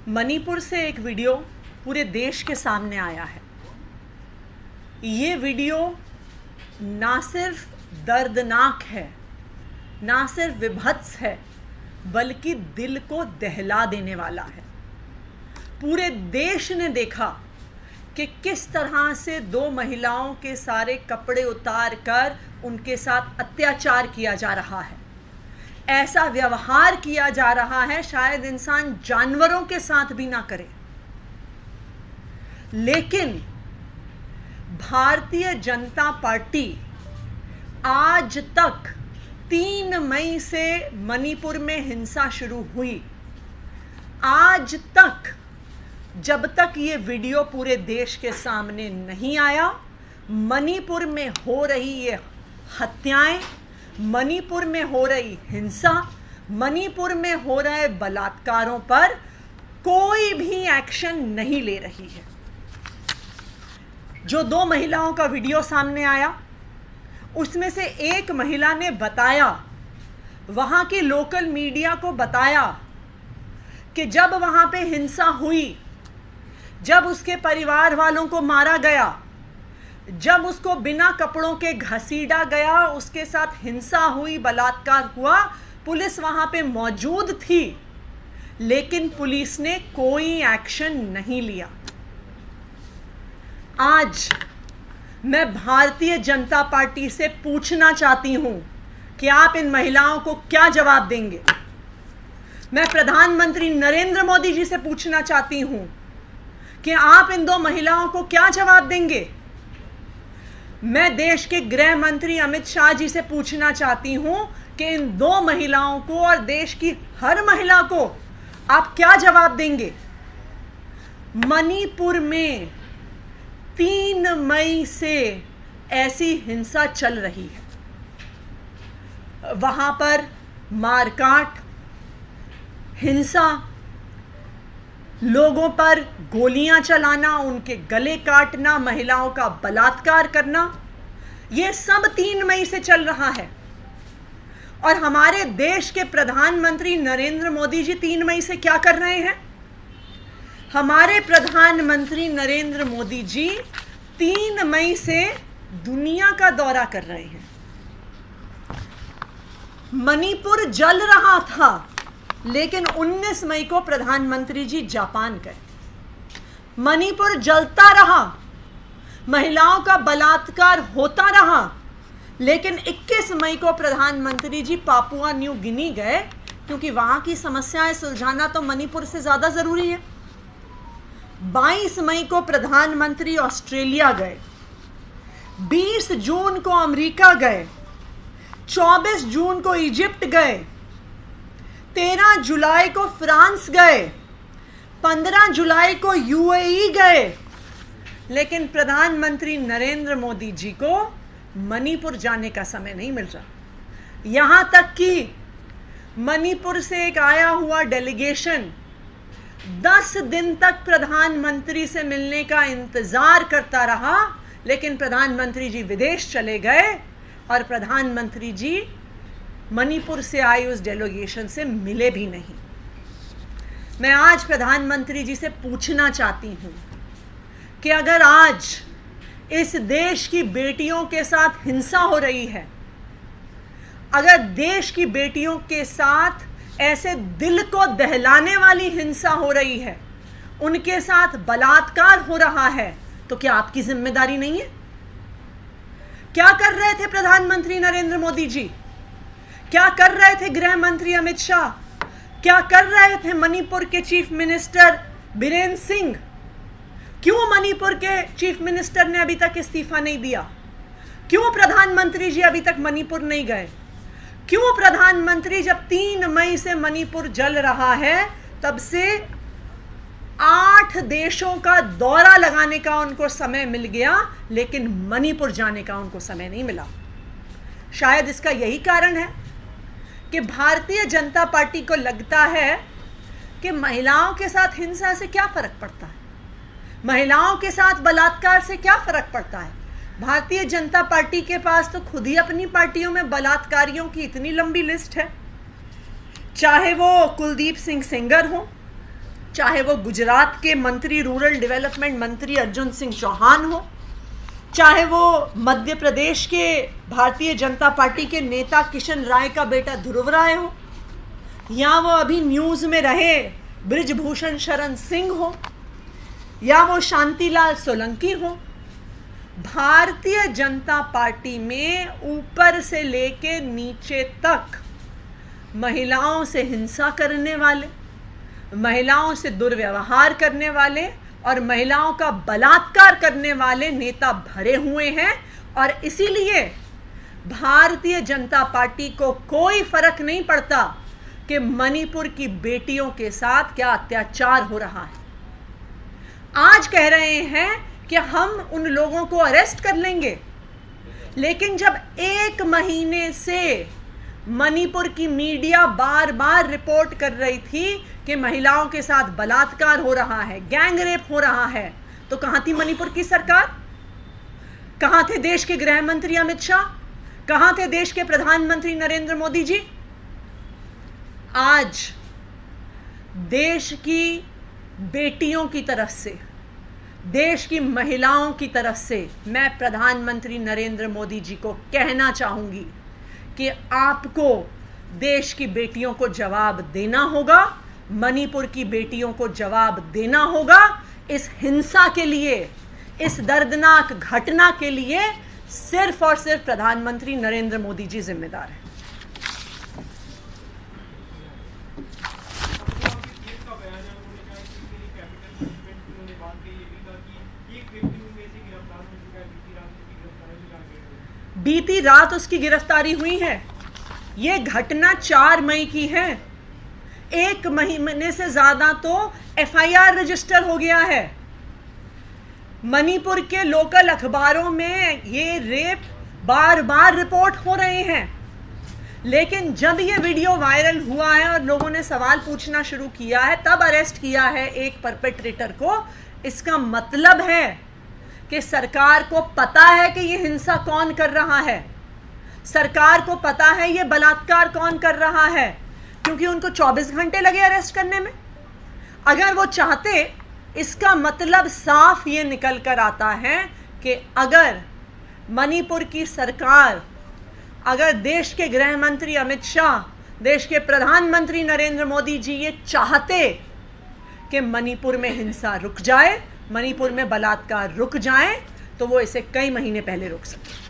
मणिपुर से एक वीडियो पूरे देश के सामने आया है। ये वीडियो ना सिर्फ दर्दनाक है, ना सिर्फ विभत्स है, बल्कि दिल को दहला देने वाला है। पूरे देश ने देखा कि किस तरह से दो महिलाओं के सारे कपड़े उतार कर उनके साथ अत्याचार किया जा रहा है। ऐसा व्यवहार किया जा रहा है शायद इंसान जानवरों के साथ भी ना करे। लेकिन भारतीय जनता पार्टी आज तक 3 मई से मणिपुर में हिंसा शुरू हुई, आज तक जब तक ये वीडियो पूरे देश के सामने नहीं आया, मणिपुर में हो रही ये हत्याएं, मणिपुर में हो रही हिंसा, मणिपुर में हो रहे बलात्कारों पर कोई भी एक्शन नहीं ले रही है। जो 2 महिलाओं का वीडियो सामने आया, उसमें से एक महिला ने बताया, वहां की लोकल मीडिया को बताया कि जब वहां पे हिंसा हुई, जब उसके परिवार वालों को मारा गया, जब उसको बिना कपड़ों के घसीटा गया, उसके साथ हिंसा हुई, बलात्कार हुआ, पुलिस वहां पे मौजूद थी, लेकिन पुलिस ने कोई एक्शन नहीं लिया। आज मैं भारतीय जनता पार्टी से पूछना चाहती हूं कि आप इन महिलाओं को क्या जवाब देंगे। मैं प्रधानमंत्री नरेंद्र मोदी जी से पूछना चाहती हूं कि आप इन 2 महिलाओं को क्या जवाब देंगे। मैं देश के गृह मंत्री अमित शाह जी से पूछना चाहती हूं कि इन 2 महिलाओं को और देश की हर महिला को आप क्या जवाब देंगे। मणिपुर में 3 मई से ऐसी हिंसा चल रही है। वहां पर मारकाट, हिंसा, लोगों पर गोलियां चलाना, उनके गले काटना, महिलाओं का बलात्कार करना, यह सब 3 मई से चल रहा है। और हमारे देश के प्रधानमंत्री नरेंद्र मोदी जी 3 मई से क्या कर रहे हैं? हमारे प्रधानमंत्री नरेंद्र मोदी जी 3 मई से दुनिया का दौरा कर रहे हैं। मणिपुर जल रहा था, लेकिन 19 मई को प्रधानमंत्री जी जापान गए। मणिपुर जलता रहा, महिलाओं का बलात्कार होता रहा, लेकिन 21 मई को प्रधानमंत्री जी पापुआ न्यू गिनी गए, क्योंकि वहां की समस्याएं सुलझाना तो मणिपुर से ज्यादा जरूरी है। 22 मई को प्रधानमंत्री ऑस्ट्रेलिया गए, 20 जून को अमेरिका गए, 24 जून को इजिप्ट गए, 13 जुलाई को फ्रांस गए, 15 जुलाई को यूएई गए, लेकिन प्रधानमंत्री नरेंद्र मोदी जी को मणिपुर जाने का समय नहीं मिल रहा। यहां तक कि मणिपुर से एक आया हुआ डेलीगेशन 10 दिन तक प्रधानमंत्री से मिलने का इंतजार करता रहा, लेकिन प्रधानमंत्री जी विदेश चले गए और प्रधानमंत्री जी मणिपुर से आई उस डेलीगेशन से मिले भी नहीं। मैं आज प्रधानमंत्री जी से पूछना चाहती हूं कि अगर आज इस देश की बेटियों के साथ हिंसा हो रही है, अगर देश की बेटियों के साथ ऐसे दिल को दहलाने वाली हिंसा हो रही है, उनके साथ बलात्कार हो रहा है, तो क्या आपकी जिम्मेदारी नहीं है? क्या कर रहे थे प्रधानमंत्री नरेंद्र मोदी जी? क्या कर रहे थे गृह मंत्री अमित शाह? क्या कर रहे थे मणिपुर के चीफ मिनिस्टर बीरेन सिंह? क्यों मणिपुर के चीफ मिनिस्टर ने अभी तक इस्तीफा नहीं दिया? क्यों प्रधानमंत्री जी अभी तक मणिपुर नहीं गए? क्यों प्रधानमंत्री जब 3 मई से मणिपुर जल रहा है, तब से 8 देशों का दौरा लगाने का उनको समय मिल गया, लेकिन मणिपुर जाने का उनको समय नहीं मिला? शायद इसका यही कारण है कि भारतीय जनता पार्टी को लगता है कि महिलाओं के साथ हिंसा से क्या फर्क पड़ता है, महिलाओं के साथ बलात्कार से क्या फर्क पड़ता है। भारतीय जनता पार्टी के पास तो खुद ही अपनी पार्टियों में बलात्कारियों की इतनी लंबी लिस्ट है, चाहे वो कुलदीप सिंह सेंगर हो, चाहे वो गुजरात के मंत्री, रूरल डेवलपमेंट मंत्री अर्जुन सिंह चौहान हो, चाहे वो मध्य प्रदेश के भारतीय जनता पार्टी के नेता किशन राय का बेटा ध्रुव राय हो, या वो अभी न्यूज़ में रहे बृजभूषण शरण सिंह हो, या वो शांतिलाल सोलंकी हो, भारतीय जनता पार्टी में ऊपर से लेके नीचे तक महिलाओं से हिंसा करने वाले, महिलाओं से दुर्व्यवहार करने वाले और महिलाओं का बलात्कार करने वाले नेता भरे हुए हैं। और इसीलिए भारतीय जनता पार्टी को कोई फर्क नहीं पड़ता कि मणिपुर की बेटियों के साथ क्या अत्याचार हो रहा है। आज कह रहे हैं कि हम उन लोगों को अरेस्ट कर लेंगे, लेकिन जब 1 महीने से मणिपुर की मीडिया बार बार रिपोर्ट कर रही थी कि महिलाओं के साथ बलात्कार हो रहा है, गैंग रेप हो रहा है, तो कहां थी मणिपुर की सरकार? कहां थे देश के गृह मंत्री अमित शाह? कहां थे देश के प्रधानमंत्री नरेंद्र मोदी जी? आज देश की बेटियों की तरफ से, देश की महिलाओं की तरफ से मैं प्रधानमंत्री नरेंद्र मोदी जी को कहना चाहूंगी कि आपको देश की बेटियों को जवाब देना होगा, मणिपुर की बेटियों को जवाब देना होगा। इस हिंसा के लिए, इस दर्दनाक घटना के लिए सिर्फ और सिर्फ प्रधानमंत्री नरेंद्र मोदी जी जिम्मेदार हैं। बीती रात उसकी गिरफ्तारी हुई है। यह घटना 4 मई की है। 1 महीने से ज्यादा तो एफआईआर रजिस्टर हो गया है। मणिपुर के लोकल अखबारों में ये रेप बार बार रिपोर्ट हो रहे हैं, लेकिन जब ये वीडियो वायरल हुआ है और लोगों ने सवाल पूछना शुरू किया है, तब अरेस्ट किया है एक परपेट्रेटर को। इसका मतलब है कि सरकार को पता है कि ये हिंसा कौन कर रहा है, सरकार को पता है ये बलात्कार कौन कर रहा है, क्योंकि उनको 24 घंटे लगे अरेस्ट करने में। अगर वो चाहते, इसका मतलब साफ ये निकल कर आता है कि अगर मणिपुर की सरकार, अगर देश के गृह मंत्री अमित शाह, देश के प्रधानमंत्री नरेंद्र मोदी जी ये चाहते कि मणिपुर में हिंसा रुक जाए, मणिपुर में बलात्कार रुक जाए, तो वो इसे कई महीने पहले रोक सकते।